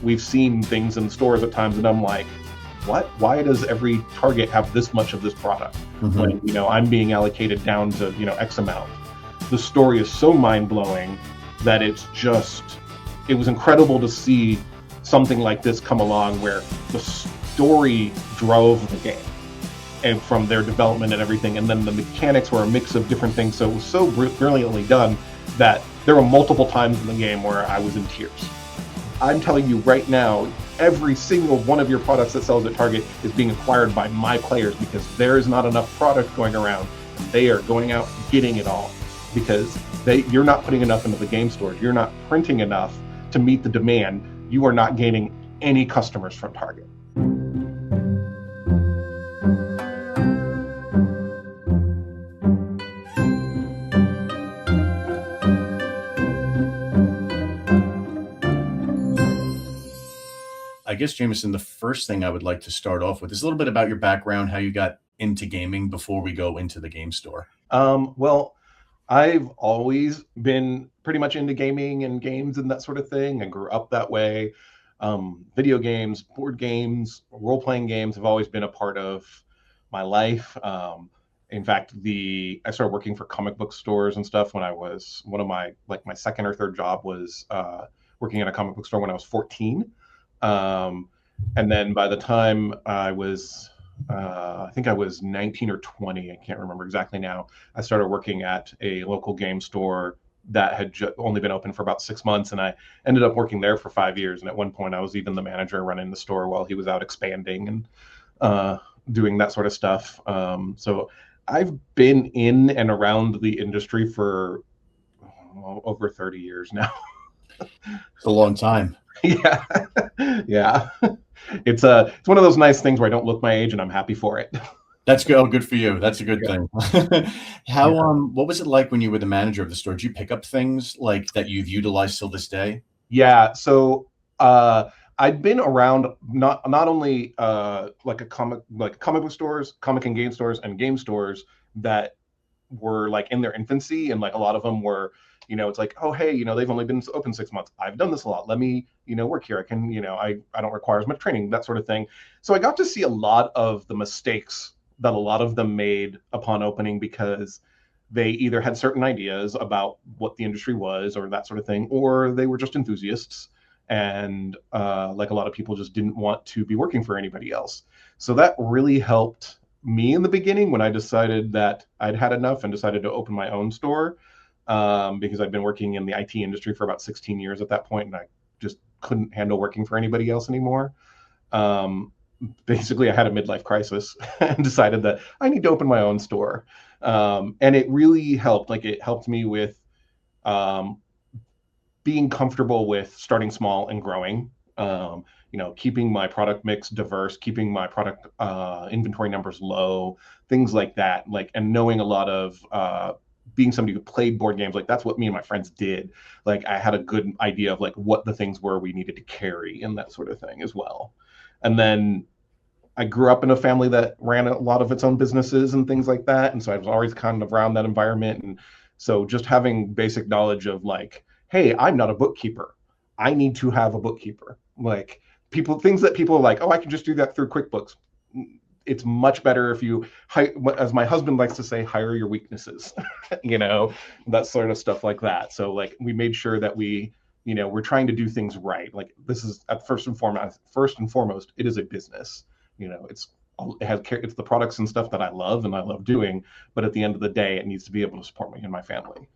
we've seen things in stores at times and I'm like, what? Why does every Target have this much of this product when, I'm being allocated down to, X amount? The story is so mind-blowing that it was incredible to see something like this come along where the story drove the game and from their development and everything, and then the mechanics were a mix of different things. So it was so brilliantly done that there were multiple times in the game where I was in tears. I'm telling you right now, every single one of your products that sells at Target is being acquired by my players because there is not enough product going around. They are going out getting it all because you're not putting enough into the game stores. You're not printing enough to meet the demand. You are not gaining any customers from Target. I guess, Jamison, the first thing I would like to start off with is a little bit about your background, how you got into gaming before we go into the game store. Well, I've always been pretty much into gaming and games and that sort of thing. I grew up that way. Video games, board games, role-playing games have always been a part of my life. In fact, I started working for comic book stores and stuff when I was my second or third job was working at a comic book store when I was 14. And then by the time I was, I think I was 19 or 20, I can't remember exactly now, I started working at a local game store that had only been open for about 6 months. And I ended up working there for 5 years. And at one point I was even the manager running the store while he was out expanding and doing that sort of stuff. So I've been in and around the industry for over 30 years now. It's a long time. Yeah. Yeah. It's one of those nice things where I don't look my age and I'm happy for it. That's good. Oh, good for you. That's a good thing. What was it like when you were the manager of the store? Did you pick up things like that you've utilized till this day? Yeah. So I'd been around not only comic book stores, comic and game stores, and game stores that were like in their infancy, and like a lot of them were, it's like, oh hey, they've only been open 6 months. I've done this a lot. Let me, work here. I can, I don't require as much training, that sort of thing. So I got to see a lot of the mistakes that a lot of them made upon opening because they either had certain ideas about what the industry was or that sort of thing, or they were just enthusiasts. And like a lot of people just didn't want to be working for anybody else. So that really helped me in the beginning when I decided that I'd had enough and decided to open my own store, because I'd been working in the IT industry for about 16 years at that point, and I just couldn't handle working for anybody else anymore. Basically, I had a midlife crisis and decided that I need to open my own store. And it really helped. Like, it helped me with being comfortable with starting small and growing, keeping my product mix diverse, keeping my product inventory numbers low, things like that. Like, and knowing a lot of being somebody who played board games, like that's what me and my friends did. Like, I had a good idea of like what the things were we needed to carry and that sort of thing as well. And then I grew up in a family that ran a lot of its own businesses and things like that. And so I was always kind of around that environment. And so just having basic knowledge of like, hey, I'm not a bookkeeper. I need to have a bookkeeper. Like, things that people are like, oh, I can just do that through QuickBooks. It's much better if you, as my husband likes to say, hire your weaknesses, that sort of stuff like that. So like, we made sure that we're trying to do things right. Like, this is at first and foremost, it is a business. It's the products and stuff that I love and I love doing, but at the end of the day, it needs to be able to support me and my family.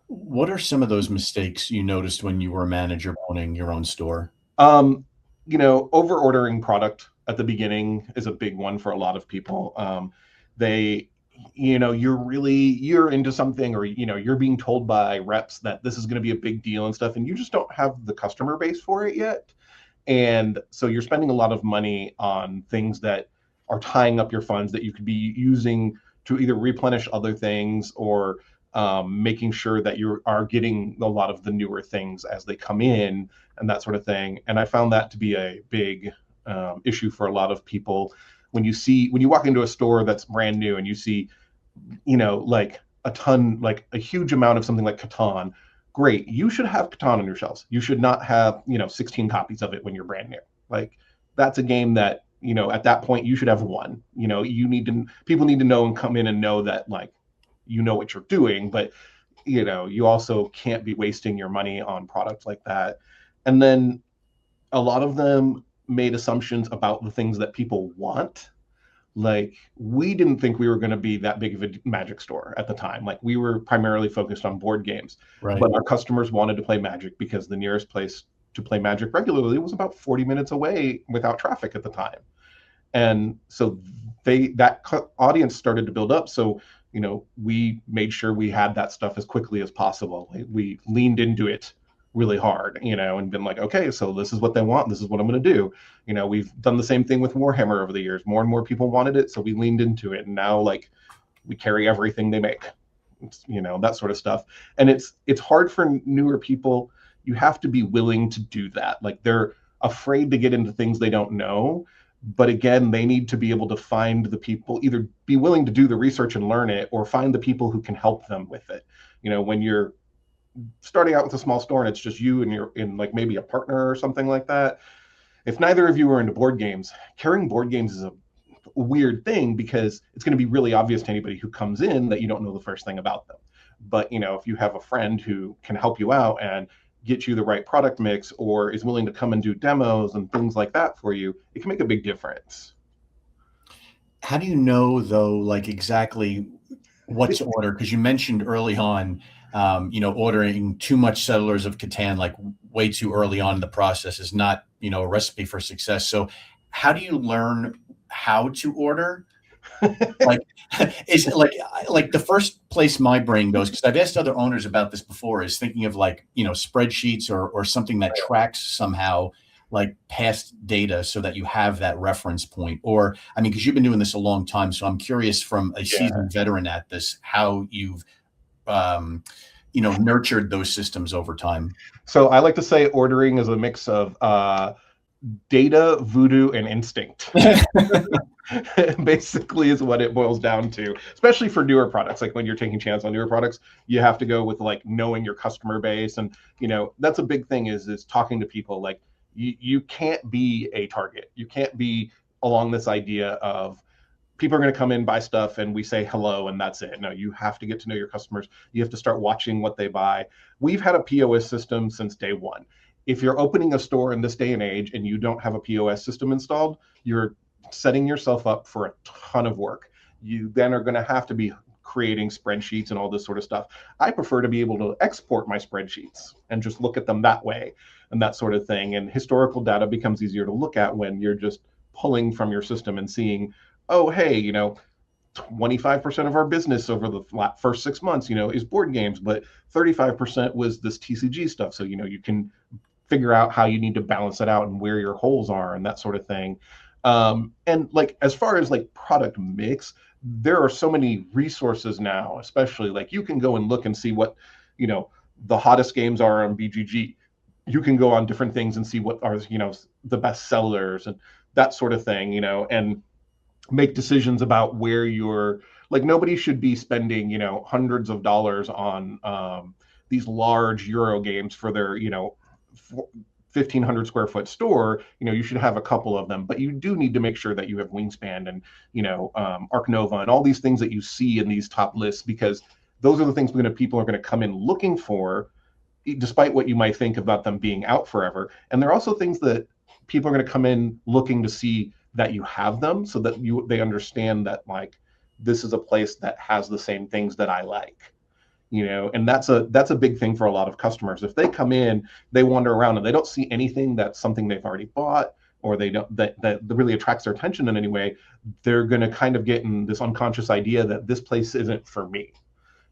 What are some of those mistakes you noticed when you were a manager owning your own store? Over ordering product at the beginning is a big one for a lot of people. You're into something, or, you're being told by reps that this is going to be a big deal and stuff, and you just don't have the customer base for it yet. And so you're spending a lot of money on things that are tying up your funds that you could be using to either replenish other things or making sure that you are getting a lot of the newer things as they come in and that sort of thing. And I found that to be a big issue for a lot of people. When you walk into a store that's brand new and you see, like a huge amount of something like Catan, great. You should have Catan on your shelves. You should not have, 16 copies of it when you're brand new. Like, that's a game that, at that point you should have one. People need to know and come in and know that, like, what you're doing, but you also can't be wasting your money on products like that. And then a lot of them made assumptions about the things that people want. Like, we didn't think we were going to be that big of a Magic store at the time. Like, we were primarily focused on board games, Right. but our customers wanted to play Magic because the nearest place to play Magic regularly was about 40 minutes away without traffic at the time. And so that audience started to build up. So, we made sure we had that stuff as quickly as possible. We leaned into it really hard, and been like, okay, so this is what they want. This is what I'm going to do. We've done the same thing with Warhammer over the years. More and more people wanted it, so we leaned into it. And now, like, we carry everything they make, that sort of stuff. And it's hard for newer people. You have to be willing to do that. Like, they're afraid to get into things they don't know. But again, they need to be able to find the people, either be willing to do the research and learn it, or find the people who can help them with it. When you're starting out with a small store and it's just you and you're in, like, maybe a partner or something like that, if neither of you are into board games, carrying board games is a weird thing, because it's going to be really obvious to anybody who comes in that you don't know the first thing about them. But if you have a friend who can help you out and get you the right product mix, or is willing to come and do demos and things like that for you, it can make a big difference. How do you know, though, like, exactly what to order? Because you mentioned early on, ordering too much Settlers of Catan, like, way too early on in the process, is not, a recipe for success. So how do you learn how to order? Like, is it like the first place my brain goes, because I've asked other owners about this before, is thinking of, like, spreadsheets or something that tracks somehow, like, past data, so that you have that reference point. Or, I mean, because you've been doing this a long time, so I'm curious, from a seasoned veteran at this, how you've nurtured those systems over time. So I like to say ordering is a mix of data, voodoo, and instinct. Basically is what it boils down to, especially for newer products. Like, when you're taking chance on newer products, you have to go with, like, knowing your customer base. And that's a big thing, is talking to people. Like, you can't be a Target. You can't be along this idea of people are going to come in, buy stuff, and we say hello and that's it. No, you have to get to know your customers. You have to start watching what they buy. We've had a POS system since day one. If you're opening a store in this day and age and you don't have a POS system installed, you're setting yourself up for a ton of work. You then are going to have to be creating spreadsheets and all this sort of stuff. I prefer to be able to export my spreadsheets and just look at them that way and that sort of thing. And historical data becomes easier to look at when you're just pulling from your system and seeing, oh, hey, 25% of our business over the first 6 months, is board games, but 35% was this TCG stuff. So, you can figure out how you need to balance it out and where your holes are and that sort of thing. And, like, as far as, like, product mix, there are so many resources now, especially, like, you can go and look and see what, the hottest games are on BGG. You can go on different things and see what are, the best sellers and that sort of thing, and make decisions about where you're, like, nobody should be spending, hundreds of dollars on these large Euro games for their, 1,500 square foot store. You should have a couple of them, but you do need to make sure that you have Wingspan and, Arc Nova and all these things that you see in these top lists, because those are the things people are going to come in looking for, despite what you might think about them being out forever. And they're also things that people are going to come in looking to see that you have them, so that they understand that, like, this is a place that has the same things that I like. And that's a big thing for a lot of customers. If they come in, they wander around and they don't see anything that's something they've already bought, or they don't that really attracts their attention in any way, they're going to kind of get in this unconscious idea that this place isn't for me.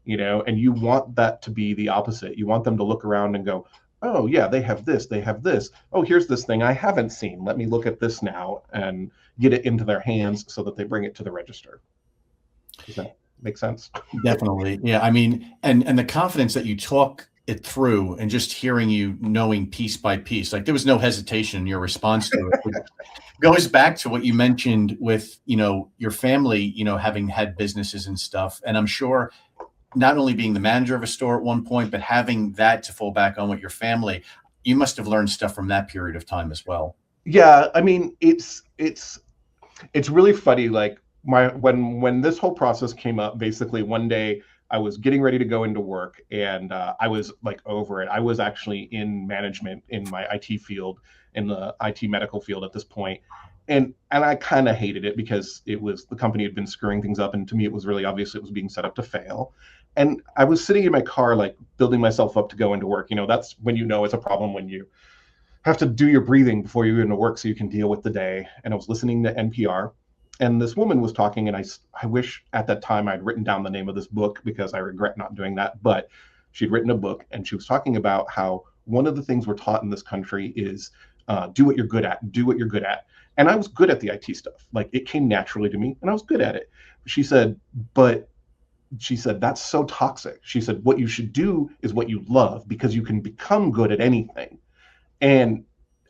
And you want that to be the opposite. You want them to look around and go, oh yeah, they have this, they have this. Oh, here's this thing I haven't seen. Let me look at this now, and get it into their hands so that they bring it to the register. Does that make sense? Definitely. Yeah. I mean, and the confidence that you talk it through, and just hearing you, knowing piece by piece, like, there was no hesitation in your response to it. It goes back to what you mentioned with, your family, having had businesses and stuff. And I'm sure, not only being the manager of a store at one point, but having that to fall back on with your family, you must have learned stuff from that period of time as well. Yeah, I mean, it's really funny. Like my when this whole process came up, basically one day I was getting ready to go into work, and I was like over it. I was actually in management in my IT field, in the IT medical field at this point, and I kind of hated it because it was the company had been screwing things up, and to me it was really obvious it was being set up to fail. And I was sitting in my car, like building myself up to go into work. That's when it's a problem, when you have to do your breathing before you go into work so you can deal with the day. And I was listening to NPR, and this woman was talking, and I wish at that time I'd written down the name of this book because I regret not doing that. But she'd written a book, and she was talking about how one of the things we're taught in this country is do what you're good at, do what you're good at. And I was good at the IT stuff. Like it came naturally to me, and I was good at it. She said, but she said, that's so toxic. She said, what you should do is what you love, because you can become good at anything. And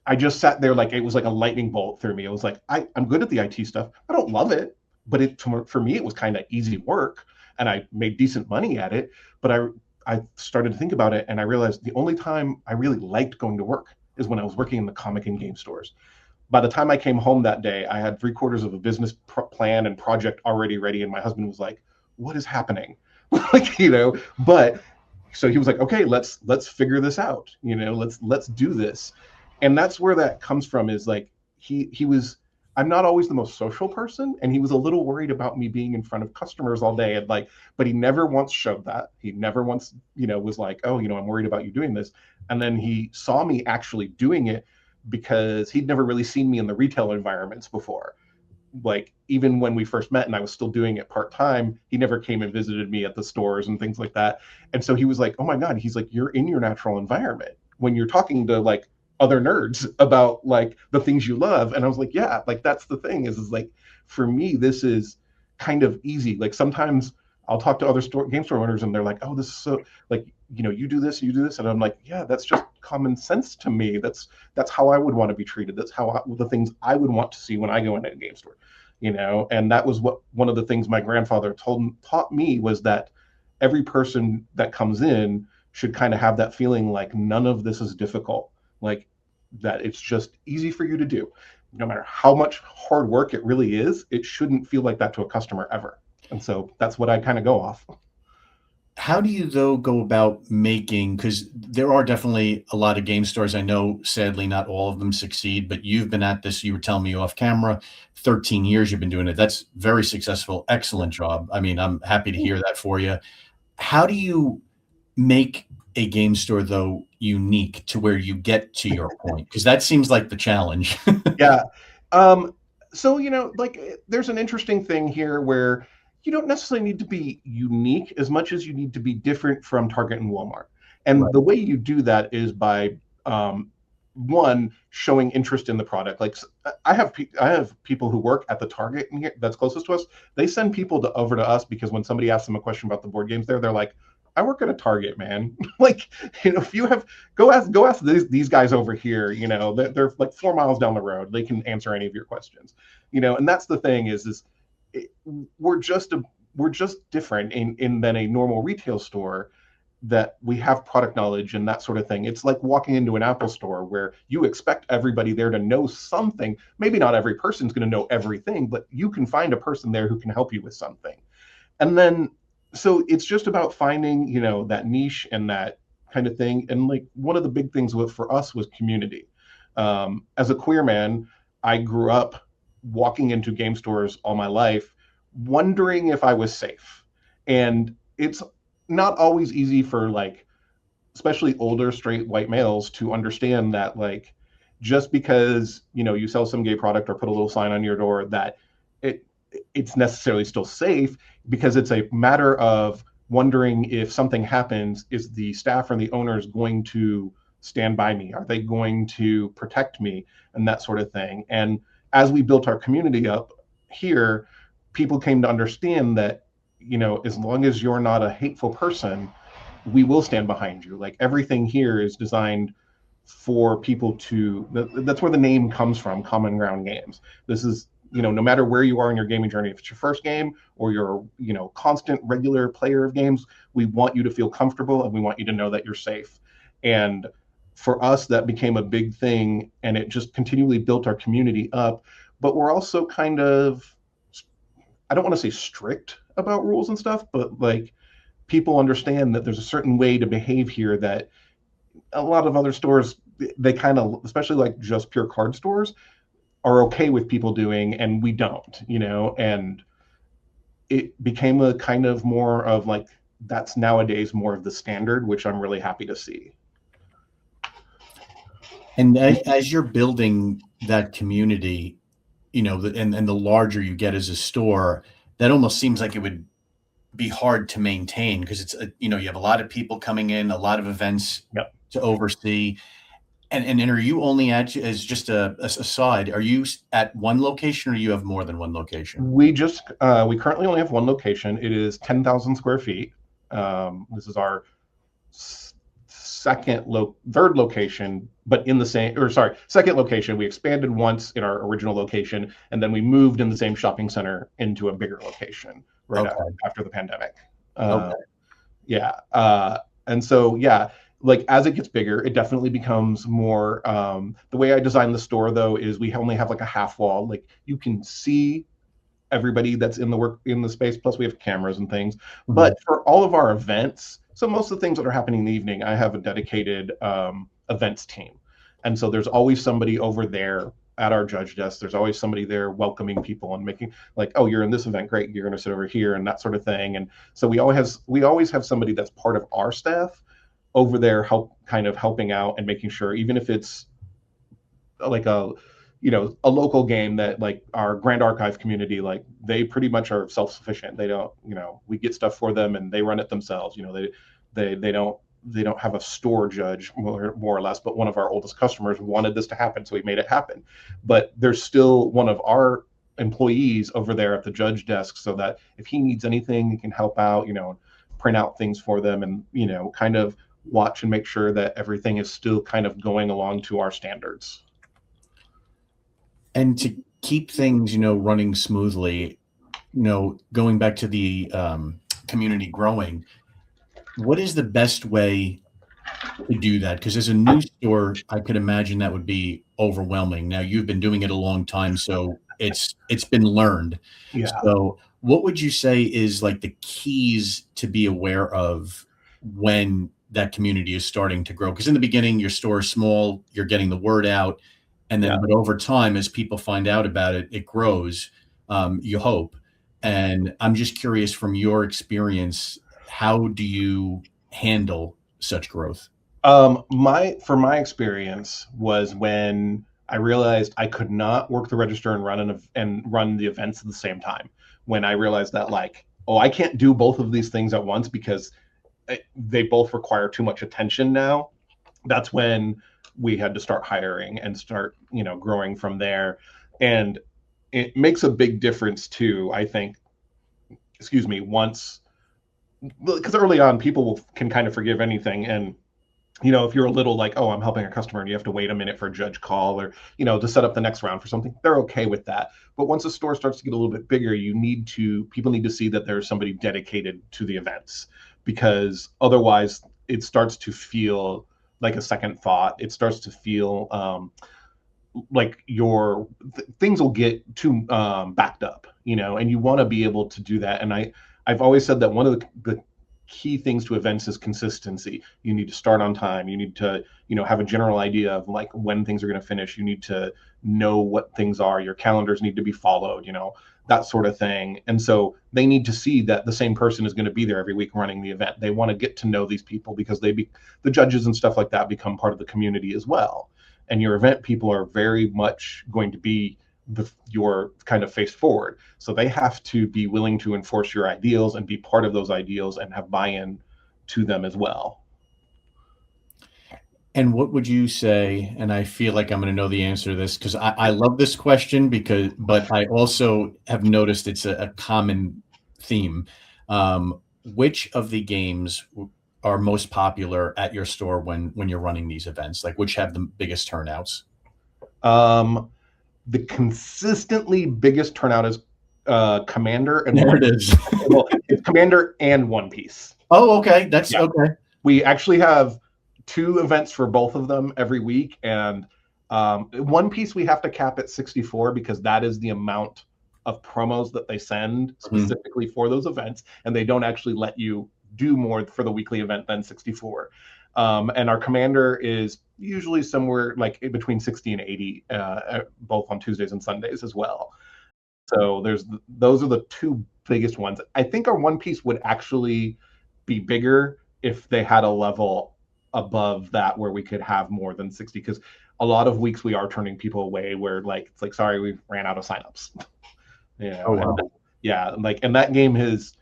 I just sat there, like it was like a lightning bolt through me. It was like, I'm good at the IT stuff. I don't love it, but for me, it was kind of easy work, and I made decent money at it. But I started to think about it, and I realized the only time I really liked going to work is when I was working in the comic and game stores. By the time I came home that day, I had three-quarters of a business plan and project already ready, and my husband was like, "What is happening?" like but so he was like, okay, let's figure this out, let's do this. And that's where that comes from, is like he was, I'm not always the most social person, and he was a little worried about me being in front of customers all day, and like, but he never once showed that. He never once was like, oh, I'm worried about you doing this. And then he saw me actually doing it, because he'd never really seen me in the retail environments before. Like even when we first met and I was still doing it part-time, he never came and visited me at the stores and things like that. And so he was like, oh my God, he's like, you're in your natural environment when you're talking to like other nerds about like the things you love. And I was like, yeah, like that's the thing, is like, for me, this is kind of easy. Like sometimes I'll talk to other game store owners, and they're like, oh, this is so, like, you do this, you do this. And I'm like, yeah, that's just common sense to me. That's how I would want to be treated. That's the things I would want to see when I go into a game store. And that was what one of the things my grandfather taught me, was that every person that comes in should kind of have that feeling like none of this is difficult, like that it's just easy for you to do. No matter how much hard work it really is, it shouldn't feel like that to a customer ever. And so that's what I kind of go off. How do you though go about making, because there are definitely a lot of game stores, I know sadly not all of them succeed, but you've been at this, you were telling me off camera, 13 years you've been doing it. That's very successful. Excellent job. I mean, I'm happy to hear that for you. How do you make a game store though unique to where you get to your point? Because that seems like the challenge. Yeah. So, like there's an interesting thing here where you don't necessarily need to be unique as much as you need to be different from Target and Walmart. And Right. the way you do that is by one, showing interest in the product. Like I have people who work at the Target in here that's closest to us. They send people over to us because when somebody asks them a question about the board games there, they're like, I work at a Target, man. like, if you have, go ask these guys over here. They're like 4 miles down the road. They can answer any of your questions. And that's the thing is it, we're just different in than a normal retail store, that we have product knowledge and that sort of thing. It's like walking into an Apple store where you expect everybody there to know something. Maybe not every person's going to know everything, but you can find a person there who can help you with something. And then, so it's just about finding, that niche and that kind of thing. And like one of the big things for us was community. As a queer man, I grew up walking into game stores all my life, wondering if I was safe. And it's not always easy for like, especially older straight white males, to understand that like, just because you sell some gay product or put a little sign on your door, that it it's necessarily still safe, because it's a matter of wondering, if something happens, is the staff or the owners going to stand by me? Are they going to protect me? And that sort of thing. And as we built our community up here, people came to understand that, as long as you're not a hateful person, we will stand behind you. Like everything here is designed for people to, that's where the name comes from, Common Ground Games. This is no matter where you are in your gaming journey, if it's your first game or you're, constant regular player of games, we want you to feel comfortable and we want you to know that you're safe. And for us, that became a big thing, and it just continually built our community up. But we're also kind of, I don't want to say strict about rules and stuff, but like people understand that there's a certain way to behave here that a lot of other stores, they kind of, especially like just pure card stores, are okay with people doing, and we don't, and it became a kind of more of like, that's nowadays more of the standard, which I'm really happy to see. And as you're building that community, and the larger you get as a store, that almost seems like it would be hard to maintain because you have a lot of people coming in, a lot of events Yep. to oversee. And are you only as just a aside, are you at one location or you have more than one location? We currently only have one location. It is 10,000 square feet. This is our third location, but in the same, or sorry, second location. We expanded once in our original location, and then we moved in the same shopping center into a bigger location right Okay. after the pandemic. Okay. Yeah. And so, yeah, like as it gets bigger, it definitely becomes more. The way I designed the store, though, is we only have like a half wall. Like you can see everybody that's in the space. Plus, we have cameras and things. Mhm. But for all of our events, so most of the things that are happening in the evening, I have a dedicated events team, and so there's always somebody over there at our judge desk. There's always somebody there welcoming people and making like, oh, you're in this event, great, you're going to sit over here and that sort of thing. And so we always have somebody that's part of our staff over there helping out and making sure, even if it's like a local game, that like our Grand Archive community, like they pretty much are self-sufficient. They don't, we get stuff for them and they run it themselves. They don't have a store judge, more or less, but one of our oldest customers wanted this to happen, so we made it happen. But there's still one of our employees over there at the judge desk, so that if he needs anything, he can help out, print out things for them, and kind of watch and make sure that everything is still kind of going along to our standards. And to keep things, running smoothly, going back to the community growing, what is the best way to do that? Because as a new store, I could imagine that would be overwhelming. Now you've been doing it a long time, so it's been learned. Yeah. So what would you say is like the keys to be aware of when that community is starting to grow? Because in the beginning, your store is small, you're getting the word out, and then Yeah. but over time, as people find out about it, it grows. You hope. And I'm just curious from your experience, how do you handle such growth? My experience was when I realized I could not work the register and run the events at the same time. When I realized that, like, oh, I can't do both of these things at once because they both require too much attention now. That's when we had to start hiring and start, growing from there. And it makes a big difference too, I think. Excuse me, once, because early on people can kind of forgive anything, and if you're a little like, oh, I'm helping a customer and you have to wait a minute for a judge call, or, to set up the next round for something, they're okay with that. But once the store starts to get a little bit bigger, people need to see that there's somebody dedicated to the events, because otherwise it starts to feel like a second thought. It starts to feel like things will get too backed up, and you want to be able to do that. And I've always said that one of the key things to events is consistency. You need to start on time. You need to, have a general idea of like when things are going to finish. You need to know what things are. Your calendars need to be followed, that sort of thing. And so they need to see that the same person is going to be there every week running the event. They want to get to know these people because the judges and stuff like that become part of the community as well. And your event people are very much going to be your kind of face forward. So they have to be willing to enforce your ideals and be part of those ideals and have buy-in to them as well. And what would you say? And I feel like I'm going to know the answer to this because I love this question but I also have noticed it's a common theme. Which of the games are most popular at your store when you're running these events? Like which have the biggest turnouts? Um, The consistently biggest turnout is Commander and There One. it is. Well, it's Commander and One Piece. Oh, okay. That's Yeah, okay. we actually have two events for both of them every week, and One Piece we have to cap at 64 because that is the amount of promos that they send Mhm. specifically for those events, and they don't actually let you do more for the weekly event than 64. And our commander is usually somewhere like between 60 and 80, both on Tuesdays and Sundays as well. So those are the two biggest ones. I think our One Piece would actually be bigger if they had a level above that where we could have more than 60, because a lot of weeks we are turning people away where like it's like, sorry, we ran out of signups. Oh, And wow. yeah, like, and that game has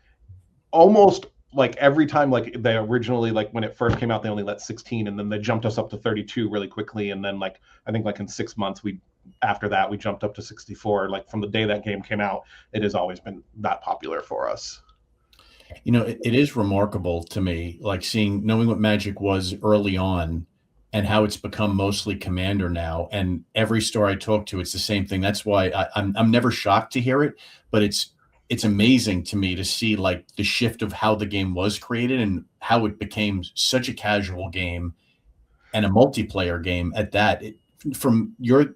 almost like every time, like they originally, like when it first came out they only let 16, and then they jumped us up to 32 really quickly, and then like I think like in 6 months we after that we jumped up to 64. Like from the day that game came out, it has always been that popular for us. It is remarkable to me, like knowing what Magic was early on and how it's become mostly Commander now. And every store I talk to, it's the same thing. That's why I'm never shocked to hear it, but it's amazing to me to see like the shift of how the game was created and how it became such a casual game and a multiplayer game at that. From your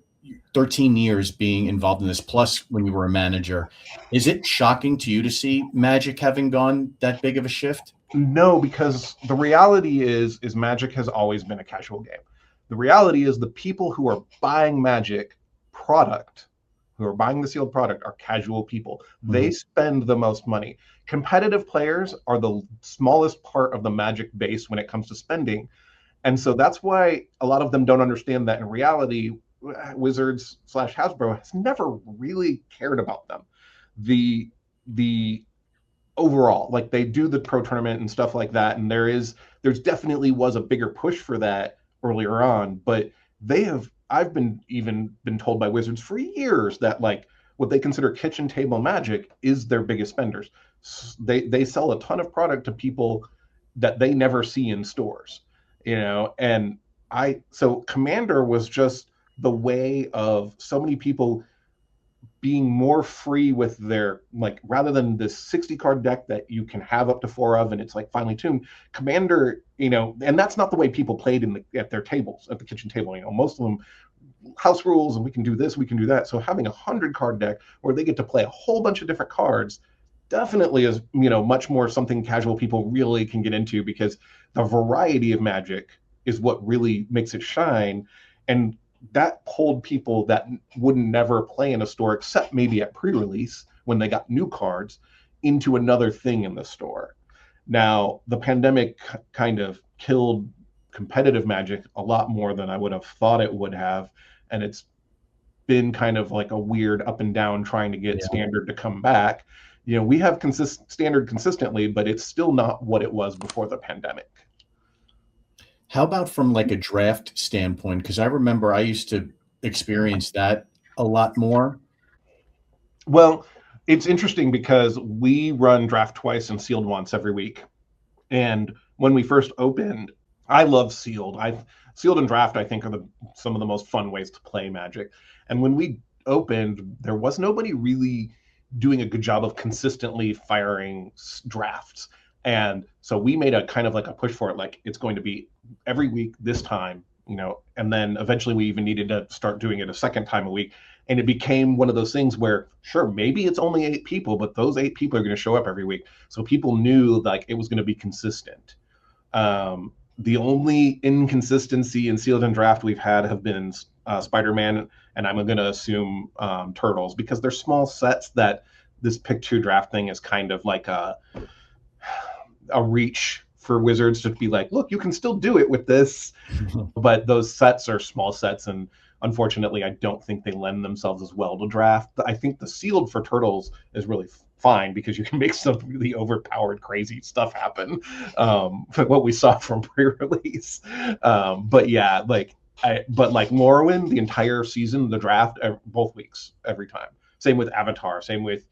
13 years being involved in this, plus when you were a manager, is it shocking to you to see Magic having gone that big of a shift? No, because the reality is Magic has always been a casual game. The reality is the people who are buying Magic product, who are buying the sealed product, are casual people. They Mhm. spend the most money. Competitive players are the smallest part of the Magic base when it comes to spending. And so that's why a lot of them don't understand that in reality, Wizards slash Hasbro has never really cared about them. The overall, like they do the pro tournament and stuff like that, and there's definitely was a bigger push for that earlier on, but I've been told by Wizards for years that like what they consider kitchen table Magic is their biggest spenders. They sell a ton of product to people that they never see in stores, and so Commander was just the way of so many people being more free with their, like, rather than this 60 card deck that you can have up to four of and it's like finely tuned. Commander, and that's not the way people played at their tables, at the kitchen table. Most of them house rules, and we can do this, we can do that. So having 100 card deck where they get to play a whole bunch of different cards definitely is, much more something casual people really can get into, because the variety of Magic is what really makes it shine. And that pulled people that wouldn't never play in a store except maybe at pre-release when they got new cards into another thing in the store. Now, the pandemic kind of killed competitive Magic a lot more than I would have thought it would have. And it's been kind of like a weird up and down trying to get Yeah. standard to come back. We have standard consistently, but it's still not what it was before the pandemic. How about from like a draft standpoint? Because I remember I used to experience that a lot more. Well, it's interesting because we run draft twice and sealed once every week. And when we first opened, I love sealed. I Sealed and draft, I think, are some of the most fun ways to play Magic. And when we opened, there was nobody really doing a good job of consistently firing drafts. And so we made a kind of like a push for it, like it's going to be every week this time, and then eventually we even needed to start doing it a second time a week. And it became one of those things where, sure, maybe it's only 8 people, but those 8 people are going to show up every week. So people knew like it was going to be consistent. The only inconsistency in sealed and draft we've had have been Spider-Man, and I'm going to assume Turtles, because they're small sets that this pick two draft thing is kind of like a reach for Wizards to be like, look, you can still do it with this, but those sets are small sets, and unfortunately I don't think they lend themselves as well to draft. I think the sealed for Turtles is really fine because you can make some really overpowered crazy stuff happen, what we saw from pre-release. But yeah, but like Morrowind, the entire season, the draft, both weeks, every time. Same with Avatar, same with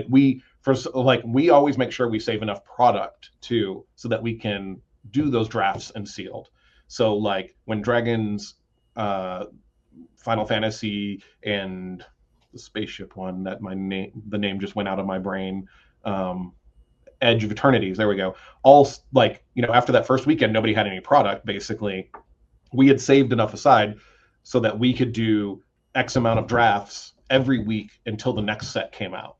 we always make sure we save enough product too, so that we can do those drafts and sealed. So like when Dragons Final Fantasy and the spaceship one that the name just went out of my brain. Um, Edge of Eternities. There we go. All like, after that first weekend, nobody had any product. Basically, we had saved enough aside so that we could do X amount of drafts every week until the next set came out.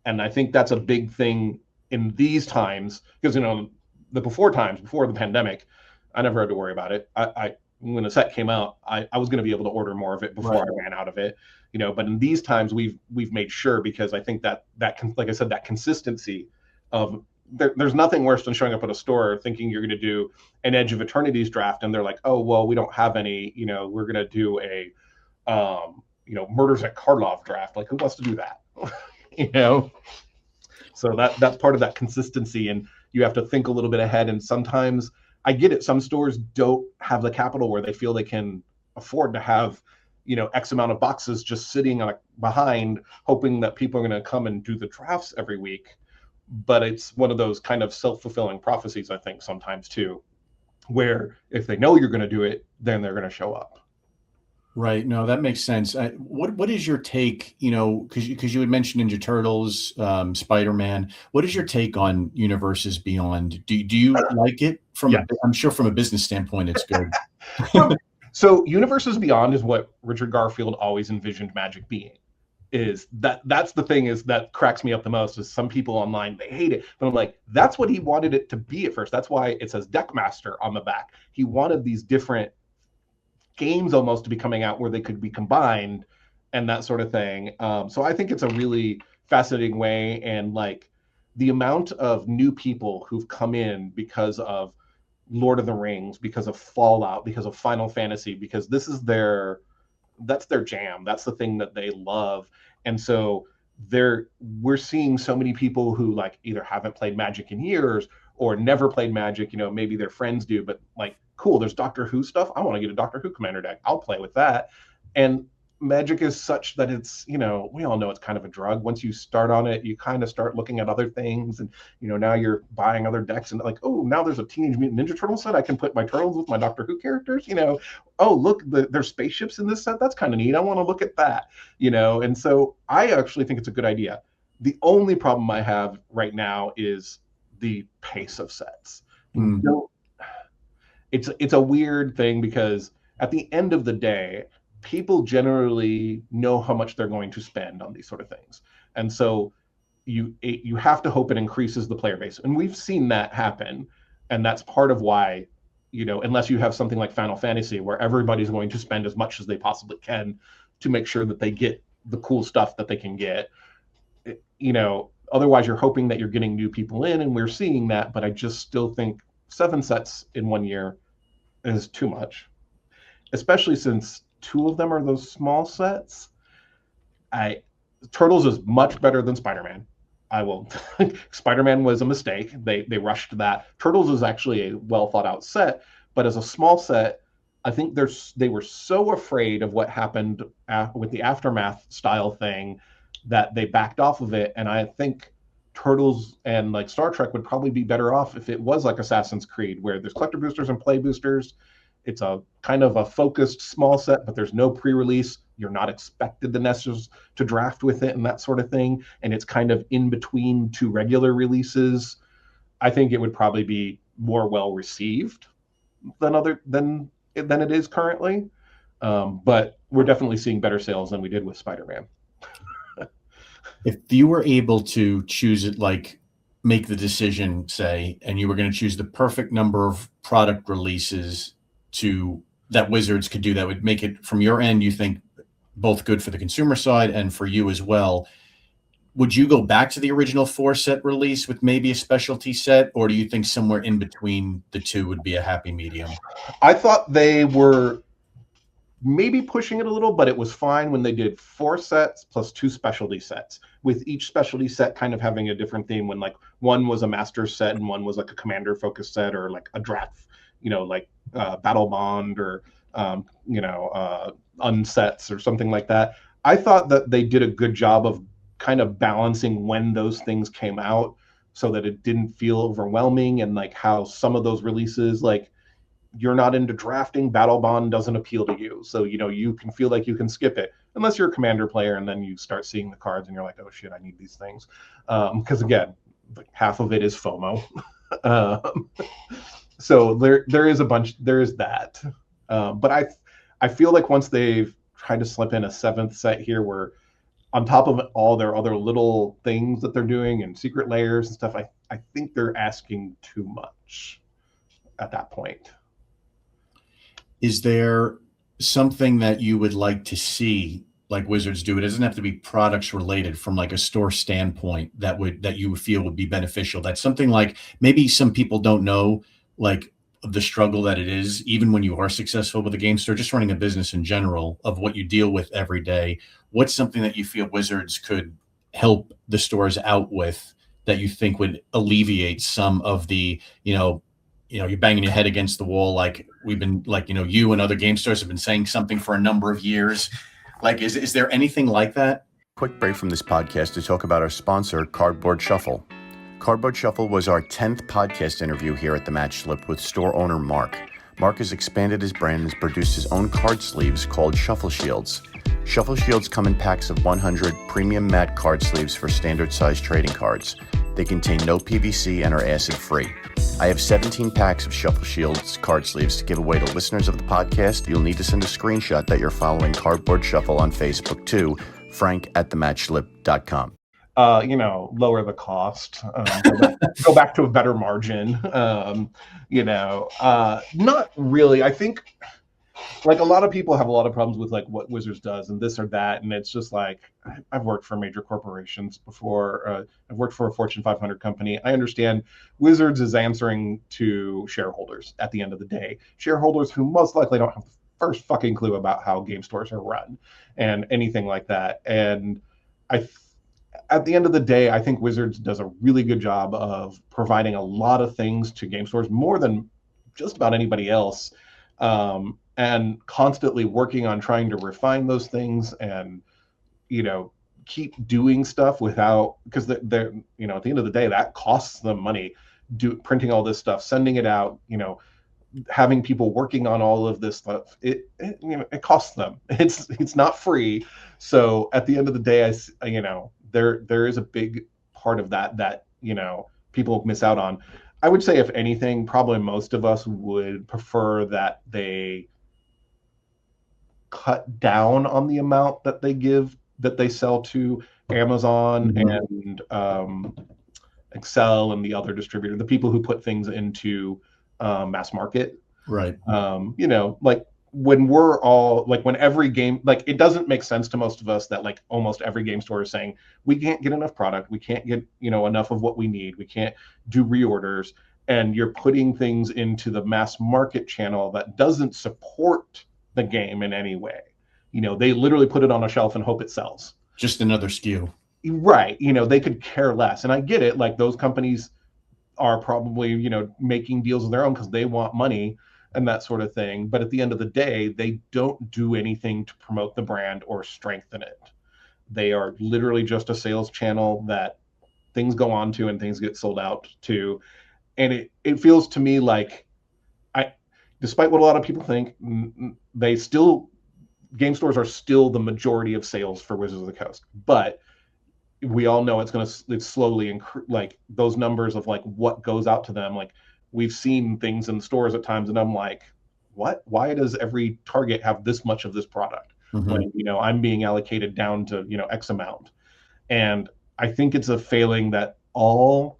And I think that's a big thing in these times because the before times, before the pandemic, I never had to worry about it. I when the set came out, I was going to be able to order more of it before I ran out of it. But in these times, we've made sure, because I think that like I said, that consistency of there's nothing worse than showing up at a store thinking you're going to do an Edge of Eternities draft, and they're like, oh well, we don't have any. We're going to do a Murders at Karlov draft. Like, who wants to do that? So that's part of that consistency, and you have to think a little bit ahead. And sometimes I get it. Some stores don't have the capital where they feel they can afford to have, X amount of boxes just sitting behind, hoping that people are going to come and do the drafts every week. But it's one of those kind of self-fulfilling prophecies, I think, sometimes too, where if they know you're going to do it, then they're going to show up. Right. No, that makes sense. What is your take? Because you had mentioned Ninja Turtles, Spider-Man. What is your take on Universes Beyond? Do you like it? I'm sure from a business standpoint, it's good. So Universes Beyond is what Richard Garfield always envisioned Magic being. That's the thing that cracks me up the most. Is some people online, they hate it, but I'm like, that's what he wanted it to be at first. That's why it says Deckmaster on the back. He wanted these different games almost to be coming out where they could be combined and that sort of thing. So I think it's a really fascinating way, and like the amount of new people who've come in because of Lord of the Rings, because of Fallout, because of Final Fantasy, because this is that's their jam. That's the thing that they love. And so we're seeing so many people who like either haven't played Magic in years or never played Magic. Maybe their friends do, but like, cool, there's Doctor Who stuff. I want to get a Doctor Who commander deck. I'll play with that. And Magic is such that it's, we all know it's kind of a drug. Once you start on it, you kind of start looking at other things, and now you're buying other decks, and like, oh, now there's a Teenage Mutant Ninja Turtle set. I can put my turtles with my Doctor Who characters. Oh, look, there's spaceships in this set. That's kind of neat. I want to look at that. And so I actually think it's a good idea. The only problem I have right now is the pace of sets. It's a weird thing, because at the end of the day, people generally know how much they're going to spend on these sort of things. And so you have to hope it increases the player base. And we've seen that happen. And that's part of why, unless you have something like Final Fantasy, where everybody's going to spend as much as they possibly can to make sure that they get the cool stuff that they can get, otherwise you're hoping that you're getting new people in, and we're seeing that. But I just still think 7 sets in 1 year is too much, especially since 2 of them are those small sets. Turtles is much better than Spider-Man. I will. Spider-Man was a mistake. They rushed that. Turtles is actually a well thought out set, but as a small set, I think they were so afraid of what happened with the Aftermath style thing that they backed off of it. And I think Turtles and like Star Trek would probably be better off if it was like Assassin's Creed, where there's collector boosters and play boosters. It's a kind of a focused small set, but there's no pre-release. You're not expected to draft with it and that sort of thing. And it's kind of in between 2 regular releases. I think it would probably be more well received than it is currently. But we're definitely seeing better sales than we did with Spider-Man. If you were able to choose it, like make the decision, say, and you were going to choose the perfect number of product releases that Wizards could do, that would make it, from your end, you think both good for the consumer side and for you as well, would you go back to the original 4-set release with maybe a specialty set, or do you think somewhere in between the two would be a happy medium? I thought they were maybe pushing it a little, but it was fine when they did 4 sets plus 2 specialty sets, with each specialty set kind of having a different theme, when like one was a master set and one was like a commander focused set, or like a draft, like Battle Bond, or Unsets or something like that. I thought that they did a good job of kind of balancing when those things came out so that it didn't feel overwhelming, and like how some of those releases, like you're not into drafting, Battle Bond doesn't appeal to you. So, you can feel like you can skip it unless you're a commander player, and then you start seeing the cards and you're like, oh shit, I need these things. Because again, like half of it is FOMO. um, so there is that. But I feel like once they've tried to slip in a seventh set here where on top of all their other little things that they're doing and secret layers and stuff, I think they're asking too much at that point. Is there something that you would like to see like Wizards do? It doesn't have to be products related from like a store standpoint that you feel would be beneficial. That's something like maybe some people don't know, like the struggle that it is, even when you are successful with a game store, just running a business in general, of what you deal with every day. What's something that you feel Wizards could help the stores out with that you think would alleviate some of the, you're banging your head against the wall, like we've been, like, you and other game stores have been saying something for a number of years. Like, is there anything like that? Quick break from this podcast to talk about our sponsor, Cardboard Shuffle. Cardboard Shuffle was our 10th podcast interview here at the Match Slip with store owner Mark. Mark has expanded his brand and has produced his own card sleeves called Shuffle Shields. Shuffle Shields come in packs of 100 premium matte card sleeves for standard size trading cards. They contain no PVC and are acid-free. I have 17 packs of Shuffle Shields card sleeves to give away to listeners of the podcast. You'll need to send a screenshot that you're following Cardboard Shuffle on Facebook to frank@thematchslip.com. Lower the cost, go back to a better margin. Not really. I think like a lot of people have a lot of problems with like what Wizards does and this or that. And it's just like, I've worked for major corporations before. I've worked for a Fortune 500 company. I understand Wizards is answering to shareholders at the end of the day, shareholders who most likely don't have the first fucking clue about how game stores are run and anything like that. And at the end of the day, I think Wizards does a really good job of providing a lot of things to game stores, more than just about anybody else, and constantly working on trying to refine those things and, keep doing stuff without, because they're, at the end of the day, that costs them money, printing all this stuff, sending it out, having people working on all of this stuff. It costs them. It's not free. So at the end of the day, there is a big part of that people miss out on. I would say, if anything, probably most of us would prefer that they cut down on the amount that they sell to Amazon and Excel and the other distributor, the people who put things into mass market. Right. Like when we're all like, when every game, like, it doesn't make sense to most of us that like almost every game store is saying we can't get enough product, we can't get enough of what we need, we can't do reorders, and you're putting things into the mass market channel that doesn't support the game in any way. They literally put it on a shelf and hope it sells. Just another SKU. Right. They could care less. And I get it. Like, those companies are probably, making deals of their own because they want money and that sort of thing. But at the end of the day, they don't do anything to promote the brand or strengthen it. They are literally just a sales channel that things go on to and things get sold out to. And it feels to me like, despite what a lot of people think, game stores are still the majority of sales for Wizards of the Coast. But we all know it's slowly like those numbers of like what goes out to them. Like, we've seen things in stores at times and I'm like, what? Why does every Target have this much of this product? When, I'm being allocated down to, X amount. And I think it's a failing that all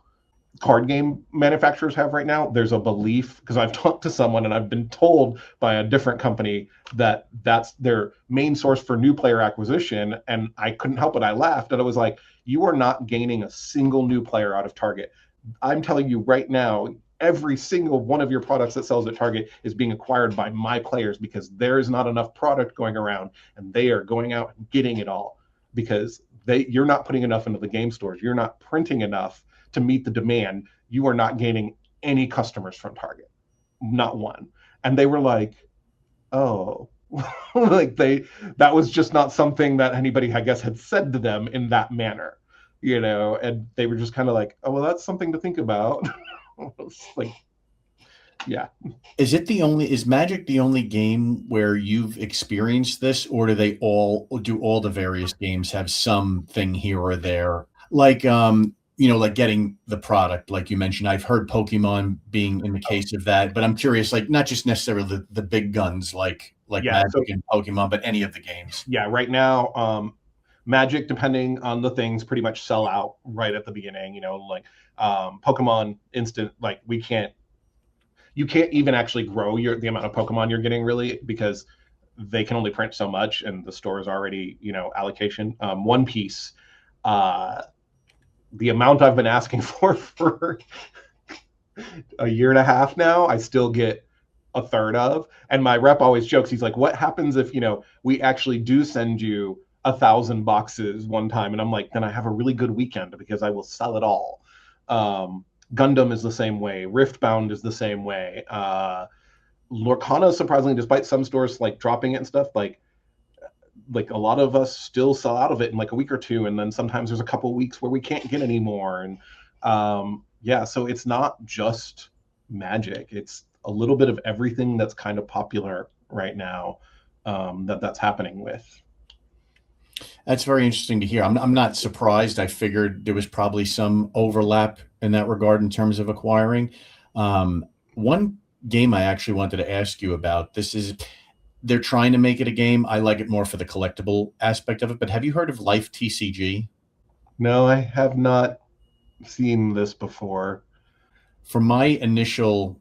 card game manufacturers have right now. There's a belief, because I've talked to someone and I've been told by a different company that that's their main source for new player acquisition. And I couldn't help it. I laughed and I was like, you are not gaining a single new player out of Target. I'm telling you right now, every single one of your products that sells at Target is being acquired by my players, because there is not enough product going around and they are going out and getting it all, because you're not putting enough into the game stores. You're not printing enough to meet the demand. You are not gaining any customers from Target, not one. And they were like, oh, like that was just not something that anybody, I guess, had said to them in that manner, and they were just kind of like, oh, well, that's something to think about. Like, Yeah. Is Magic the only game where you've experienced this, or do all the various games have something here or there? Like like getting the product, like you mentioned. I've heard Pokemon being in the case of that, but I'm curious, like not just necessarily the big guns like Yeah. Magic So and Pokemon, but any of the games. yeah, right now, Magic, depending on the things, pretty much sell out right at the beginning. Like Pokemon Instant, like you can't even actually grow the amount of Pokemon you're getting really because they can only print so much, and the store is already allocation. One Piece, uh, the amount I've been asking for a year and a half now, I still get a third of. And my rep always jokes, he's like, what happens if we actually do send you 1,000 boxes one time? And I'm like, then I have a really good weekend because I will sell it all. Gundam is the same way. Riftbound is the same way. Lorcana, surprisingly, despite some stores like dropping it and stuff, like a lot of us still sell out of it in like a week or two, and then sometimes there's a couple of weeks where we can't get any more. And yeah, so it's not just Magic, it's a little bit of everything that's kind of popular right now, that's happening with. That's very interesting to hear. I'm not surprised. I figured there was probably some overlap in that regard in terms of acquiring. One game I actually wanted to ask you about. They're trying to make it a game. I like it more for the collectible aspect of it. But have you heard of Life TCG? No, I have not seen this before. From my initial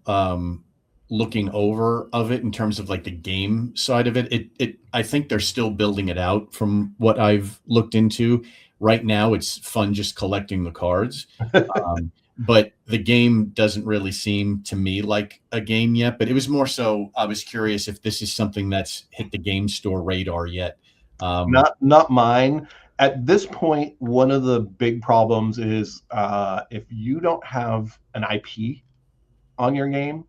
looking over of it in terms of like the game side of it, I think they're still building it out from what I've looked into. Right now, it's fun just collecting the cards. But the game doesn't really seem to me like a game yet. But it was more so I was curious if this is something that's hit the game store radar yet. Not mine. At this point, one of the big problems is if you don't have an IP on your game,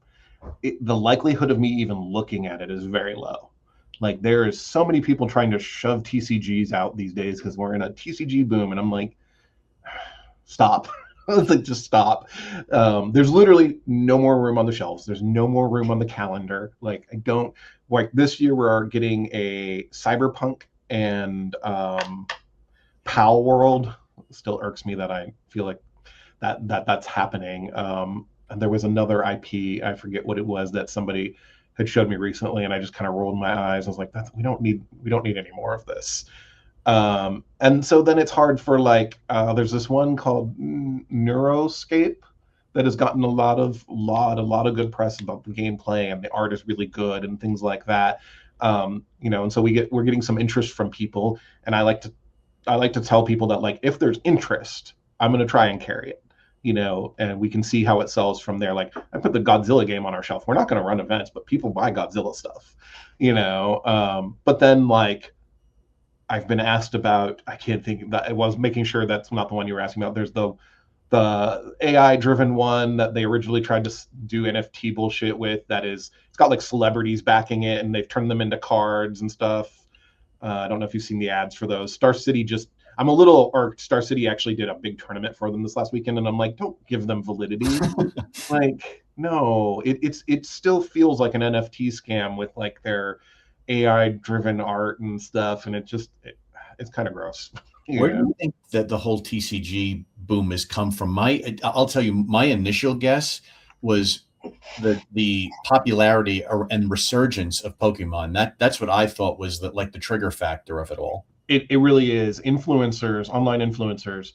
the likelihood of me even looking at it is very low. Like there is so many people trying to shove TCGs out these days because we're in a TCG boom, and I'm like, stop. Like just stop. There's literally no more room on the shelves. There's no more room on the calendar. Like I don't like this year we're getting a Cyberpunk and Pal World. It still irks me that I feel like that's happening. And there was another IP, I forget what it was, that somebody had showed me recently, and I just kind of rolled my eyes. I was like, we don't need any more of this. And so then it's hard for there's this one called Neuroscape that has gotten a lot of good press about the gameplay, and the art is really good and things like that. And so we're getting some interest from people, and I like to tell people that like if there's interest, I'm going to try and carry it, and we can see how it sells from there. Like I put the Godzilla game on our shelf. We're not going to run events, but people buy Godzilla stuff, but then like I've been asked about, I can't think that it was making sure that's not the one you were asking about. There's the AI driven one that they originally tried to do NFT bullshit with. It's got like celebrities backing it, and they've turned them into cards and stuff. I don't know if you've seen the ads for those. Star City actually did a big tournament for them this last weekend, and I'm like, don't give them validity. Like, no, it still feels like an NFT scam with like their AI driven art and stuff, and it's kind of gross. Where do you think that the whole TCG boom has come from? I'll tell you, my initial guess was the popularity and resurgence of Pokemon. That's what I thought was the trigger factor of it all. It really is. Online influencers,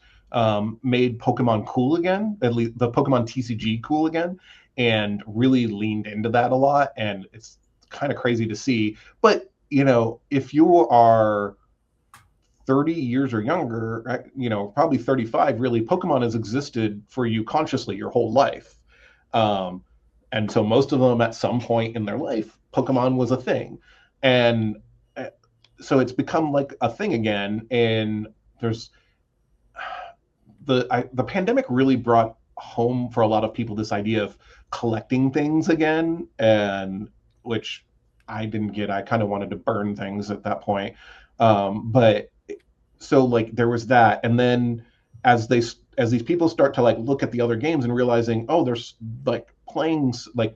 made Pokemon cool again, at least the Pokemon TCG cool again, and really leaned into that a lot. And it's kind of crazy to see. But, if you are 30 years or younger, probably 35, really, Pokemon has existed for you consciously your whole life. And so most of them at some point in their life, Pokemon was a thing. And so it's become like a thing again. And there's the pandemic really brought home for a lot of people this idea of collecting things again, and which I didn't get. I kind of wanted to burn things at that point. But so like there was that. And then as these people start to like look at the other games and realizing, oh, there's like playing like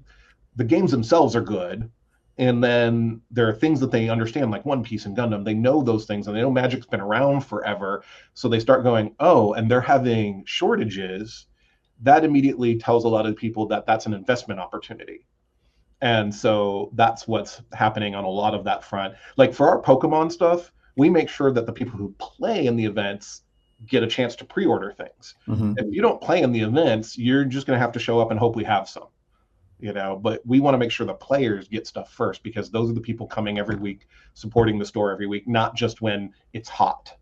the games themselves are good. And then there are things that they understand, like One Piece and Gundam. They know those things, and they know Magic's been around forever. So they start going, oh, and they're having shortages. That immediately tells a lot of people that that's an investment opportunity. And so that's what's happening on a lot of that front. Like for our Pokemon stuff, we make sure that the people who play in the events get a chance to pre-order things. Mm-hmm. If you don't play in the events, you're just going to have to show up and hope we have some, but we want to make sure the players get stuff first, because those are the people coming every week, supporting the store every week, not just when it's hot.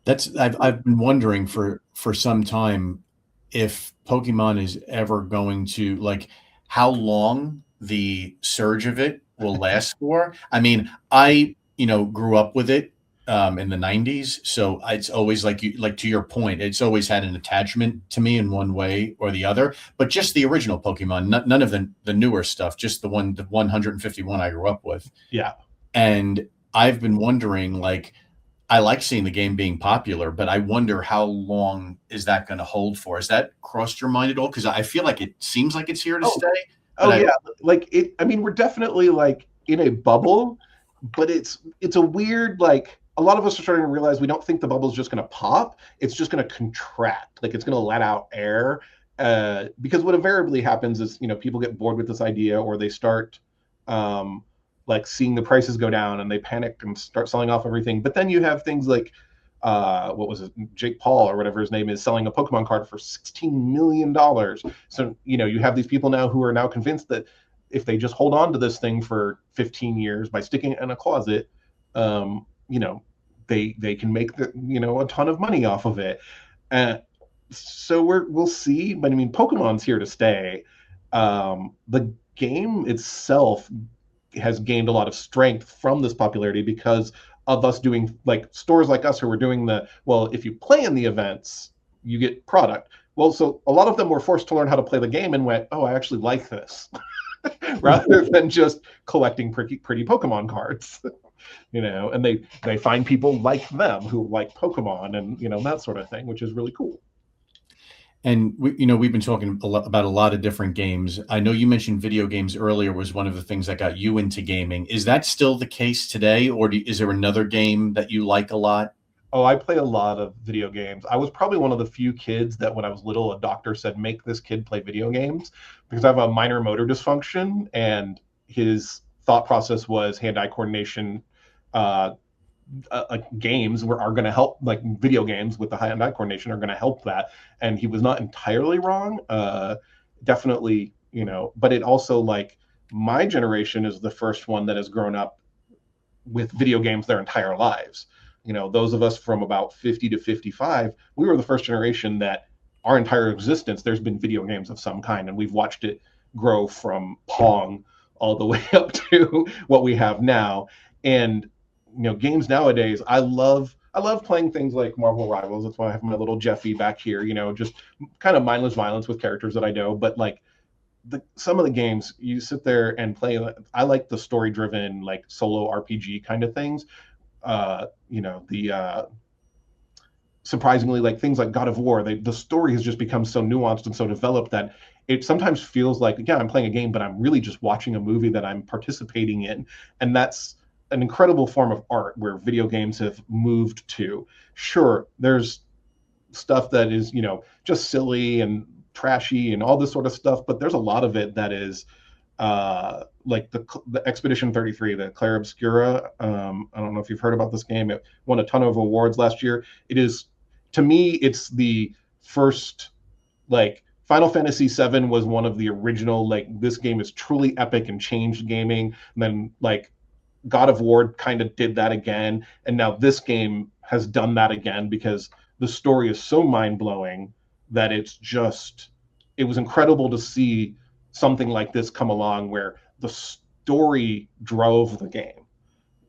That's I've been wondering for some time if Pokemon is ever going to, like, how long the surge of it will last for. I mean, I grew up with it in the 90s, so it's always like to your point, it's always had an attachment to me in one way or the other. But just the original Pokemon, none of the newer stuff, just the 151 I grew up with. Yeah. And I've been wondering, like, I like seeing the game being popular, but I wonder how long is that going to hold for? Has that crossed your mind at all? Because I feel like it seems like it's here to stay. Yeah, like it. I mean, we're definitely like in a bubble, but it's a weird, like, a lot of us are starting to realize we don't think the bubble's just going to pop. It's just going to contract. Like, it's going to let out air, because what invariably happens is people get bored with this idea, or they start like seeing the prices go down and they panic and start selling off everything. But then you have things like what was it, Jake Paul or whatever his name is, selling a Pokemon card for $16 million. So you have these people now who are now convinced that if they just hold on to this thing for 15 years by sticking it in a closet, they can make a ton of money off of it. So we'll see. But I mean, Pokemon's here to stay. The game itself has gained a lot of strength from this popularity because of us doing, like, stores like us who were doing if you play in the events, you get product. Well, so a lot of them were forced to learn how to play the game and went, oh, I actually like this, rather than just collecting pretty Pokemon cards. And they find people like them who like Pokemon and that sort of thing, which is really cool. And we've been talking about a lot of different games. I know you mentioned video games earlier was one of the things that got you into gaming. Is that still the case today, or is there another game that you like a lot? Oh, I play a lot of video games. I was probably one of the few kids that when I was little, a doctor said, make this kid play video games, because I have a minor motor dysfunction, and his thought process was hand-eye coordination. Games are going to help, like video games with the hand-eye coordination are going to help that. And he was not entirely wrong. Definitely, but it also, like, my generation is the first one that has grown up with video games their entire lives. Those of us from about 50 to 55, we were the first generation that our entire existence, there's been video games of some kind, and we've watched it grow from Pong all the way up to what we have now. And games nowadays, I love playing things like Marvel Rivals. That's why I have my little Jeffy back here, just kind of mindless violence with characters that I know. But like some of the games you sit there and play, I like the story driven, like solo RPG kind of things. Surprisingly, like things like God of War, the story has just become so nuanced and so developed that it sometimes feels like, yeah, I'm playing a game, but I'm really just watching a movie that I'm participating in. And that's an incredible form of art where video games have moved to. Sure, there's stuff that is, just silly and trashy and all this sort of stuff, but there's a lot of it that is like the Expedition 33, the Clair Obscura. I don't know if you've heard about this game. It won a ton of awards last year. It is, to me, it's the first, like, Final Fantasy VII was one of the original, like, this game is truly epic and changed gaming. And then, like, God of War kind of did that again, and now this game has done that again, because the story is so mind-blowing that it was incredible to see something like this come along where the story drove the game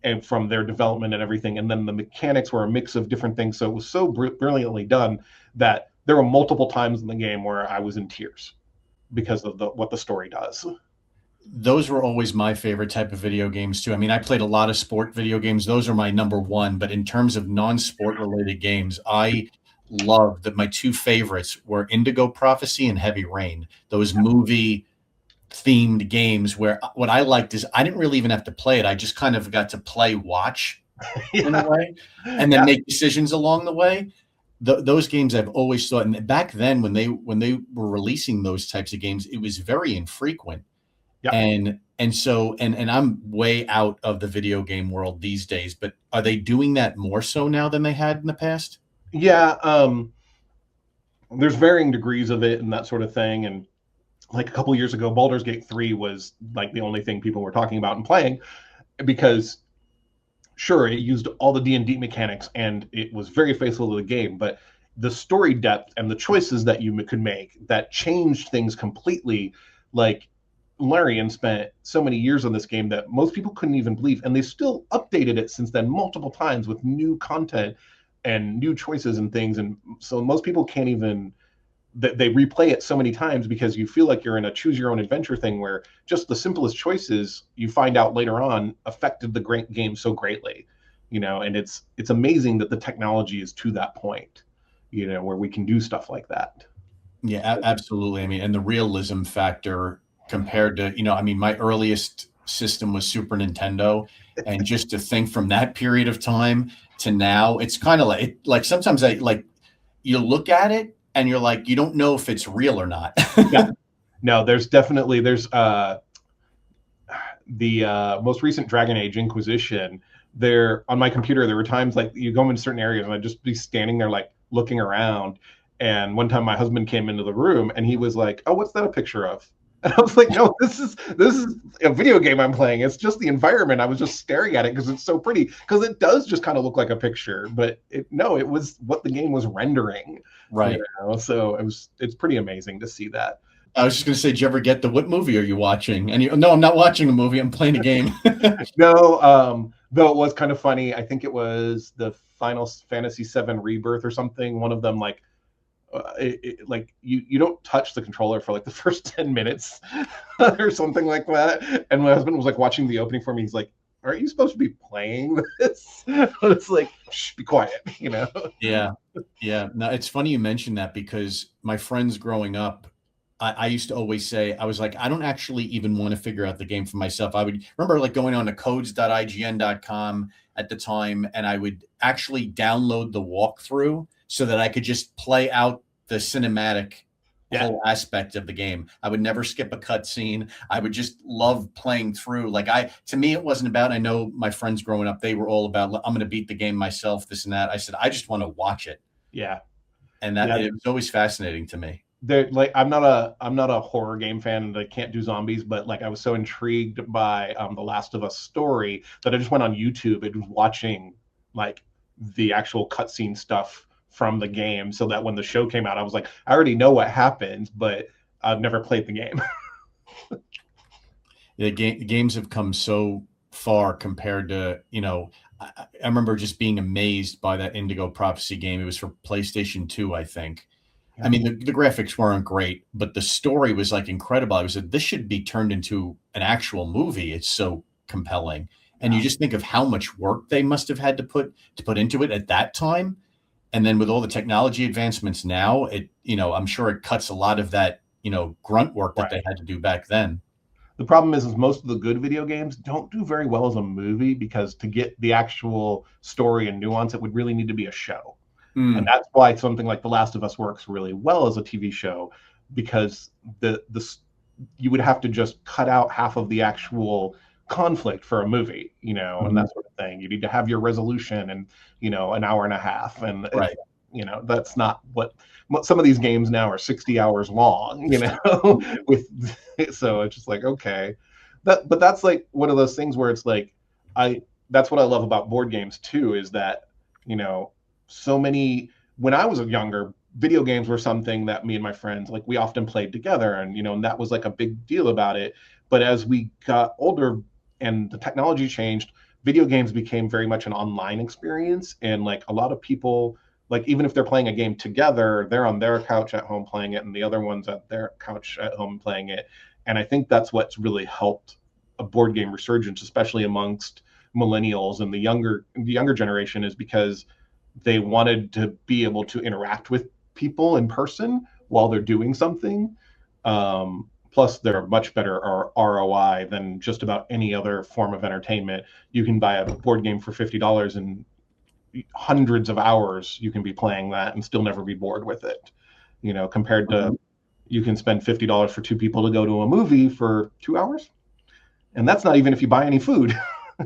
and from their development and everything, and then the mechanics were a mix of different things. So it was so brilliantly done that there were multiple times in the game where I was in tears because of what the story does. Those were always my favorite type of video games too. I mean, I played a lot of sport video games. Those are my number one. But in terms of non-sport related games, I loved that. My two favorites were Indigo Prophecy and Heavy Rain. Those movie themed games where what I liked is I didn't really even have to play it. I just kind of got to play, watch in a Yeah. way, and then Yeah. make decisions along the way. Those games I've always thought, and back then when they were releasing those types of games, it was very infrequent. Yeah. And I'm way out of the video game world these days, but are they doing that more so now than they had in the past? Yeah. There's varying degrees of it and that sort of thing. And like a couple years ago, Baldur's Gate 3 was like the only thing people were talking about and playing because sure, it used all the D&D mechanics and it was very faithful to the game, but the story depth and the choices that you could make that changed things completely. Like Larian spent so many years on this game that most people couldn't even believe, and they still updated it since then multiple times with new content and new choices and things. And so most people can't even they replay it so many times because you feel like you're in a choose your own adventure thing where just the simplest choices you find out later on affected the great game so greatly, and it's amazing that the technology is to that point, where we can do stuff like that. Yeah, absolutely. I mean, and the realism factor compared to, I mean, my earliest system was Super Nintendo, and just to think from that period of time to now, it's kind of like sometimes I like you look at it and you're like, you don't know if it's real or not. Yeah. No, there's the most recent Dragon Age Inquisition. There on my computer, there were times like you go into certain areas and I'd just be standing there like looking around. And one time my husband came into the room and he was like, "Oh, what's that a picture of?" And I was like, "No, this is a video game I'm playing. It's just the environment. I was just staring at it because it's so pretty. Because it does just kind of look like a picture, but it was what the game was rendering." Right. So it's pretty amazing to see that. I was just going to say, did you ever get what movie are you watching? And no, I'm not watching a movie. I'm playing a game. No, though it was kind of funny. I think it was the Final Fantasy VII Rebirth or something. One of them, like, like you don't touch the controller for like the first 10 minutes or something like that. And my husband was like watching the opening for me. He's like, "Aren't you supposed to be playing this?" But it's like, shh, be quiet, Yeah. Yeah. No, it's funny you mentioned that because my friends growing up, I used to always say, I was like, I don't actually even want to figure out the game for myself. I would remember like going on to codes.ign.com at the time, and I would actually download the walkthrough so that I could just play out the cinematic whole aspect of the game. I would never skip a cutscene. I would just love playing through. To me, it wasn't about, I know my friends growing up, they were all about, I'm going to beat the game myself, this and that. I said, I just want to watch it. Yeah. And it was always fascinating to me. Like I'm not a horror game fan and I can't do zombies, but like I was so intrigued by the Last of Us story that I just went on YouTube and was watching like the actual cutscene stuff from the game, so that when the show came out, I was like, I already know what happens, but I've never played the game. Games have come so far compared to, I remember just being amazed by that Indigo Prophecy game. It was for PlayStation 2, I think. I mean, the graphics weren't great, but the story was like incredible. I was like, this should be turned into an actual movie. It's so compelling. And you just think of how much work they must have had to put into it at that time. And then with all the technology advancements now, I'm sure it cuts a lot of that, grunt work that they had to do back then. The problem is most of the good video games don't do very well as a movie because to get the actual story and nuance, it would really need to be a show. And that's why something like The Last of Us works really well as a TV show, because you would have to just cut out half of the actual conflict for a movie, and that sort of thing. You need to have your resolution and, an hour and a half. And, that's not what some of these games now are 60 hours long, so it's just like, okay. But that's like one of those things where it's like, that's what I love about board games too, is that, so many, when I was younger, video games were something that me and my friends, like we often played together, and and that was like a big deal about it. But as we got older and the technology changed, video games became very much an online experience. And like a lot of people, like even if they're playing a game together, they're on their couch at home playing it and the other one's at their couch at home playing it. And I think that's what's really helped a board game resurgence, especially amongst millennials and the younger generation, is because they wanted to be able to interact with people in person while they're doing something. Plus, they're much better ROI than just about any other form of entertainment. You can buy a board game for $50 and hundreds of hours you can be playing that and still never be bored with it. Compared to you can spend $50 for two people to go to a movie for 2 hours, and that's not even if you buy any food.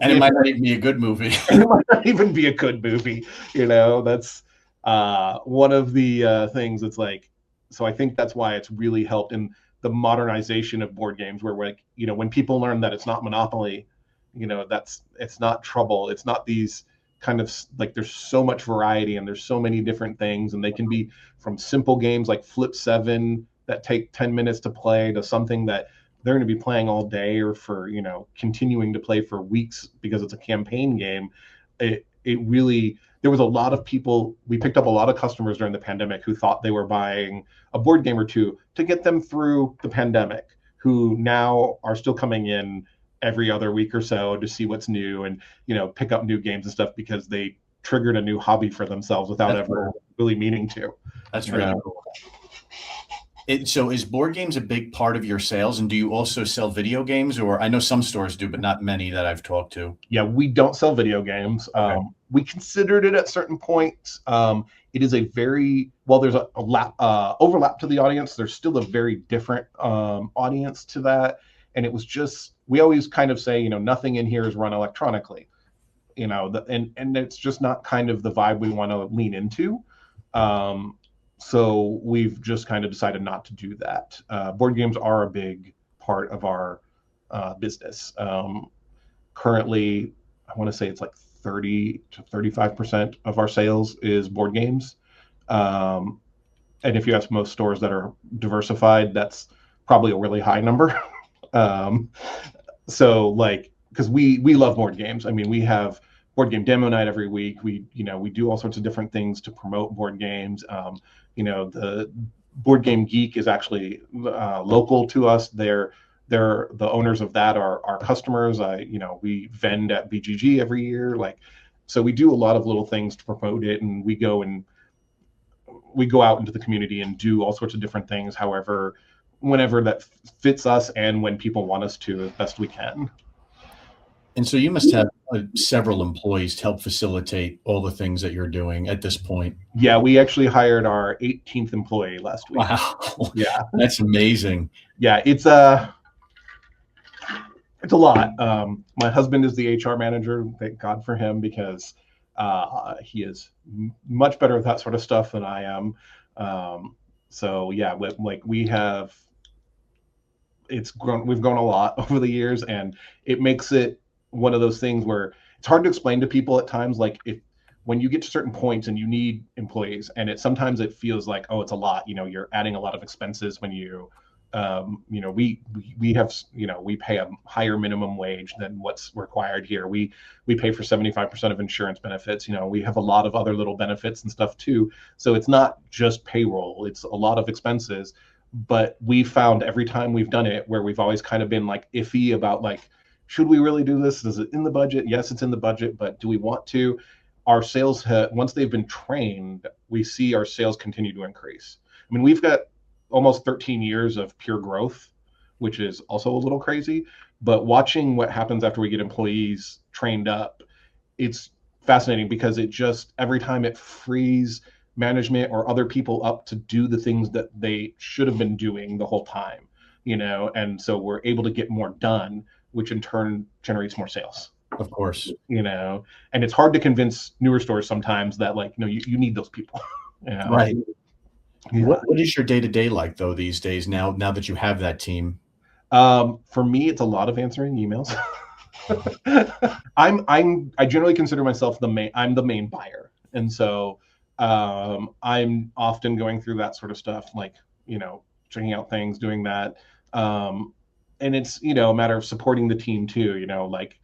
And it might not even be a good movie. And it might not even be a good movie. That's one of the things. It's like, so I think that's why it's really helped in the modernization of board games, where when people learn that it's not Monopoly, it's not Trouble, it's not these kind of like, there's so much variety and there's so many different things, and they can be from simple games like Flip 7 that take 10 minutes to play to something that they're going to be playing all day, or for continuing to play for weeks because it's a campaign game. It really, there was a lot of people, we picked up a lot of customers during the pandemic who thought they were buying a board game or two to get them through the pandemic, who now are still coming in every other week or so to see what's new and pick up new games and stuff because they triggered a new hobby for themselves without That's ever cool. really meaning to. That's really cool. So is board games a big part of your sales, and do you also sell video games? Or I know some stores do, but not many that I've talked to. Yeah, we don't sell video games. Okay. We considered it at certain points. It is a very, well, there's a overlap to the audience. There's still a very different audience to that. And it was just, we always kind of say, nothing in here is run electronically, and it's just not kind of the vibe we want to lean into. So we've just kind of decided not to do that. Board games are a big part of our business. Currently, I want to say it's like 30 to 35% of our sales is board games. And if you ask most stores that are diversified, that's probably a really high number. So like, because we love board games. I mean, we have board game demo night every week. We do all sorts of different things to promote board games. The Board Game Geek is actually local to us. They're the owners of that are our customers. We vend at BGG every year. So we do a lot of little things to promote it, and we go out into the community and do all sorts of different things. However, whenever that fits us and when people want us to, as best we can. And so you must have several employees to help facilitate all the things that you're doing at this point. Yeah, we actually hired our 18th employee last week. Wow. Yeah. That's amazing. Yeah, it's a lot. My husband is the HR manager. Thank God for him, because he is much better at that sort of stuff than I am. So yeah, we've grown a lot over the years, and it makes it one of those things where it's hard to explain to people at times. Like, when you get to certain points and you need employees, and sometimes it feels like, oh, it's a lot. You're adding a lot of expenses when you, we pay a higher minimum wage than what's required here. We pay for 75% of insurance benefits. We have a lot of other little benefits and stuff too. So it's not just payroll; it's a lot of expenses. But we found every time we've done it, where we've always kind of been like iffy about, like, should we really do this? Is it in the budget? Yes, it's in the budget, but do we want to? Our sales, once they've been trained, we see our sales continue to increase. I mean, we've got almost 13 years of pure growth, which is also a little crazy. But watching what happens after we get employees trained up, it's fascinating, because it just, every time it frees management or other people up to do the things that they should have been doing the whole time, and so we're able to get more done, which in turn generates more sales. Of course. And it's hard to convince newer stores sometimes that, like, no, you need those people. Right. Yeah. What is your day-to-day like, though, these days, now that you have that team? For me, it's a lot of answering emails. I generally consider myself I'm the main buyer. And so I'm often going through that sort of stuff, like, checking out things, doing that. And it's, a matter of supporting the team too, like,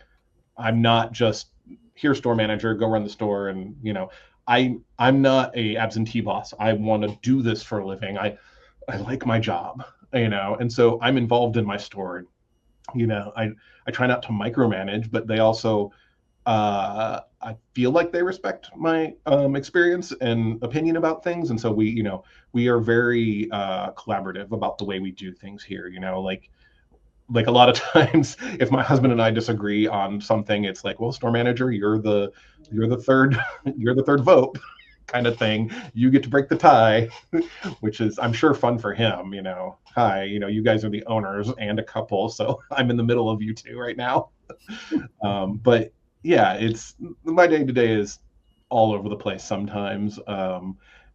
I'm not just here, store manager, go run the store. And, I'm not a absentee boss. I want to do this for a living. I like my job, and so I'm involved in my store. I try not to micromanage, but they also, I feel like they respect my experience and opinion about things, and so we are very collaborative about the way we do things here. Like a lot of times, if my husband and I disagree on something, it's like, well, store manager, you're the third you're the third vote, kind of thing. You get to break the tie, which is, I'm sure, fun for him. Hi, you guys are the owners and a couple, so I'm in the middle of you two right now. But yeah, it's my day to day is all over the place sometimes.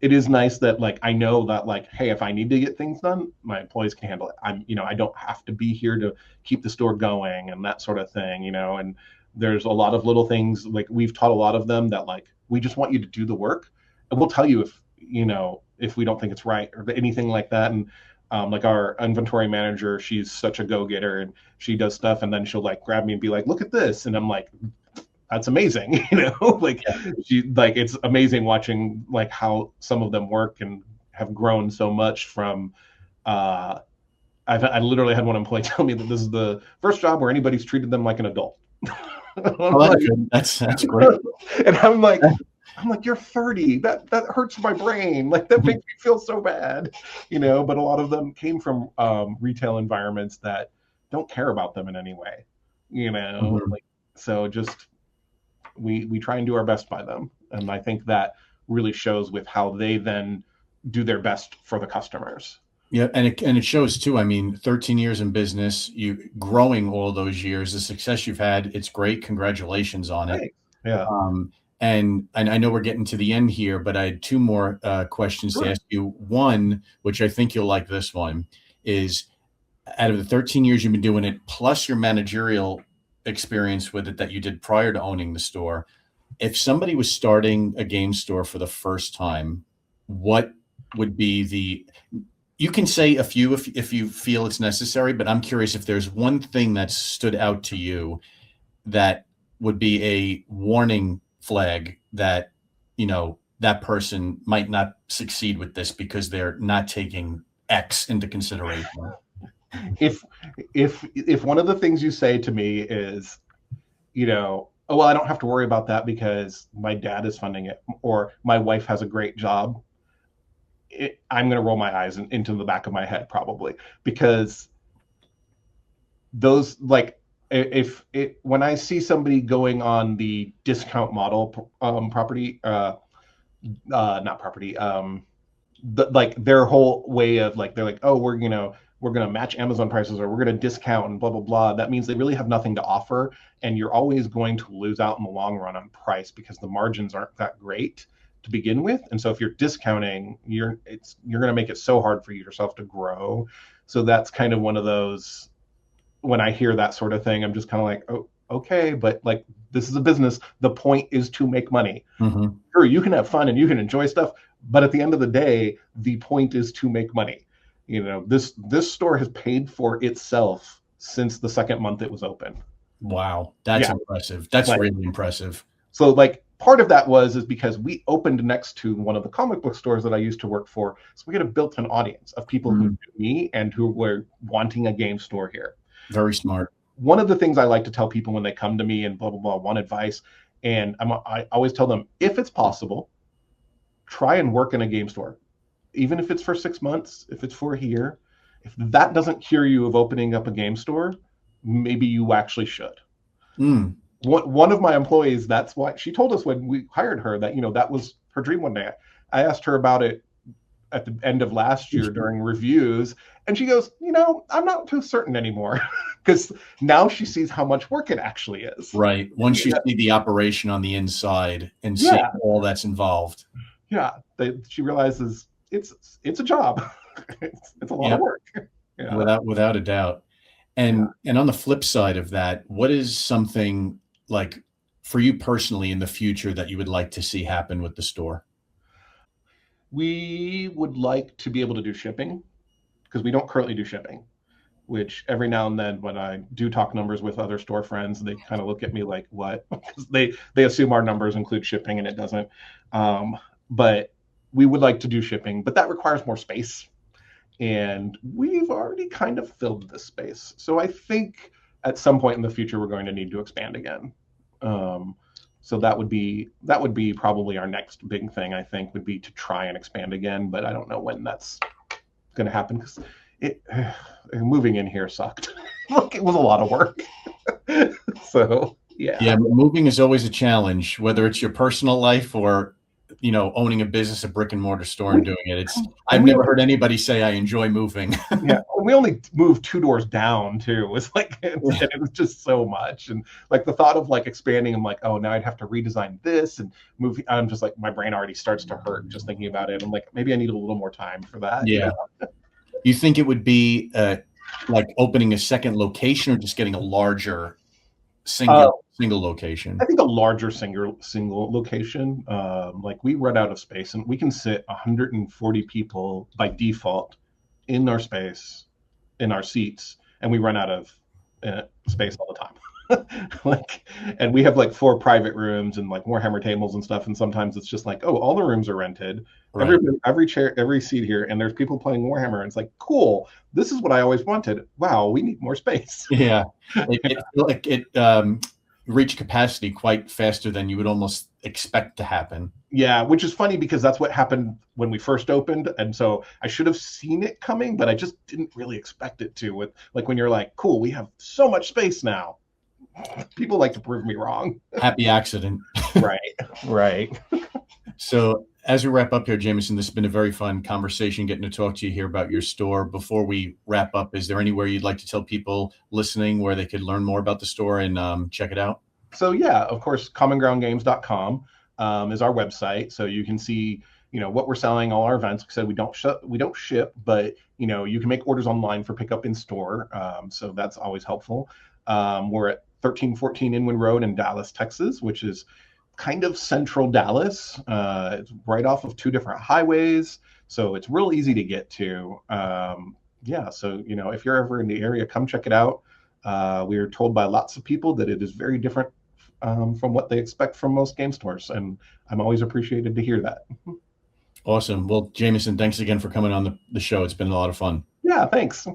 It is nice that like I know that like, hey, if I need to get things done, my employees can handle it. I don't have to be here to keep the store going and that sort of thing. And there's a lot of little things like we've taught a lot of them that like we just want you to do the work, and we'll tell you if we don't think it's right or anything like that. And like our inventory manager, she's such a go-getter, and she does stuff, and then she'll like grab me and be like, look at this, and I'm like, that's amazing. Like it's amazing watching like how some of them work and have grown so much from I literally had one employee tell me that this is the first job where anybody's treated them like an adult. Oh, that's great. And I'm like, you're 30. That hurts my brain. Like that makes me feel so bad, But a lot of them came from retail environments that don't care about them in any way, Like, so just we try and do our best by them, and I think that really shows with how they then do their best for the customers. Yeah, and it shows too. I mean, 13 years in business, you growing all those years, the success you've had, it's great. Congratulations on it. Yeah. And I know we're getting to the end here, but I had two more questions to ask you. One, which I think you'll like this one, is out of the 13 years you've been doing it, plus your managerial experience with it that you did prior to owning the store, if somebody was starting a game store for the first time, what would be you can say a few if you feel it's necessary, but I'm curious if there's one thing that stood out to you that would be a warning flag that, that person might not succeed with this because they're not taking X into consideration. If one of the things you say to me is, oh, well, I don't have to worry about that because my dad is funding it, or my wife has a great job, I'm going to roll my eyes into the back of my head probably, because those like when I see somebody going on the discount model property, not property, like their whole way of like, they're like, oh, we're going to match Amazon prices, or we're going to discount and blah, blah, blah. That means they really have nothing to offer. And you're always going to lose out in the long run on price because the margins aren't that great to begin with. And so if you're discounting, you're going to make it so hard for yourself to grow. So that's kind of one of those, when I hear that sort of thing, I'm just kind of like, oh, okay, but like, this is a business. The point is to make money. Mm-hmm. Sure, you can have fun and you can enjoy stuff, but at the end of the day, the point is to make money. This store has paid for itself since the second month it was open. Wow, that's impressive. That's really impressive. So like part of that is because we opened next to one of the comic book stores that I used to work for. So we had a built-in audience of people who knew me and who were wanting a game store here. Very smart. One of the things I like to tell people when they come to me and blah, blah, blah, want advice, and I always tell them, if it's possible, try and work in a game store. Even if it's for 6 months, if it's for a year, if that doesn't cure you of opening up a game store, maybe you actually should. One of my employees, that's why she told us when we hired her that, that was her dream one day. I asked her about it at the end of last year during reviews, and she goes, I'm not too certain anymore, because now she sees how much work it actually is. Right. Once you see the operation on the inside and see all that's involved. Yeah. She realizes it's a job. It's a lot of work. Yeah. Without a doubt. And on the flip side of that, what is something like for you personally in the future that you would like to see happen with the store? We would like to be able to do shipping, because we don't currently do shipping, which every now and then when I do talk numbers with other store friends, they kind of look at me like, what? Because they assume our numbers include shipping, and it doesn't. But we would like to do shipping, but that requires more space. And we've already kind of filled this space. So I think at some point in the future, we're going to need to expand again. So that would be probably our next big thing. I think would be to try and expand again, but I don't know when that's going to happen because it moving in here sucked. Look, it was a lot of work. So yeah, moving is always a challenge, whether it's your personal life or owning a business, a brick and mortar store, and doing it. I've never heard anybody say I enjoy moving. Yeah, we only moved 2 doors down too. It's like it was just so much, and like the thought of like expanding, I'm like, oh, now I'd have to redesign this and move. I'm just like, my brain already starts to hurt just thinking about it. I'm like, maybe I need a little more time for that. Yeah. You think it would be like opening a second location or just getting a larger single location? I think a larger single location. Like we run out of space, and we can sit 140 people by default in our space, in our seats, and we run out of space all the time. Like, and we have like 4 private rooms and like Warhammer tables and stuff. And sometimes it's just like, oh, all the rooms are rented. Right. Every chair, every seat here, and there's people playing Warhammer. And it's like, cool. This is what I always wanted. Wow, we need more space. Yeah, it reach capacity quite faster than you would almost expect to happen. Yeah, which is funny because that's what happened when we first opened, and so I should have seen it coming, but I just didn't really expect it to. With like when you're like, cool, we have so much space now. People like to prove me wrong. Happy accident. Right. So as we wrap up here, Jamison, this has been a very fun conversation getting to talk to you here about your store. Before we wrap up, is there anywhere you'd like to tell people listening where they could learn more about the store and check it out? So yeah, of course, commongroundgames.com is our website. So you can see, what we're selling, all our events. Like I said, we don't ship, but you can make orders online for pickup in store. So that's always helpful. We're at 1314 Inwood Road in Dallas, Texas, which is kind of central Dallas. It's right off of 2 different highways, so it's real easy to get to. So if you're ever in the area, come check it out. We are told by lots of people that it is very different from what they expect from most game stores, and I'm always appreciated to hear that. Awesome. Well, Jamison, thanks again for coming on the show. It's been a lot of fun. Yeah, thanks.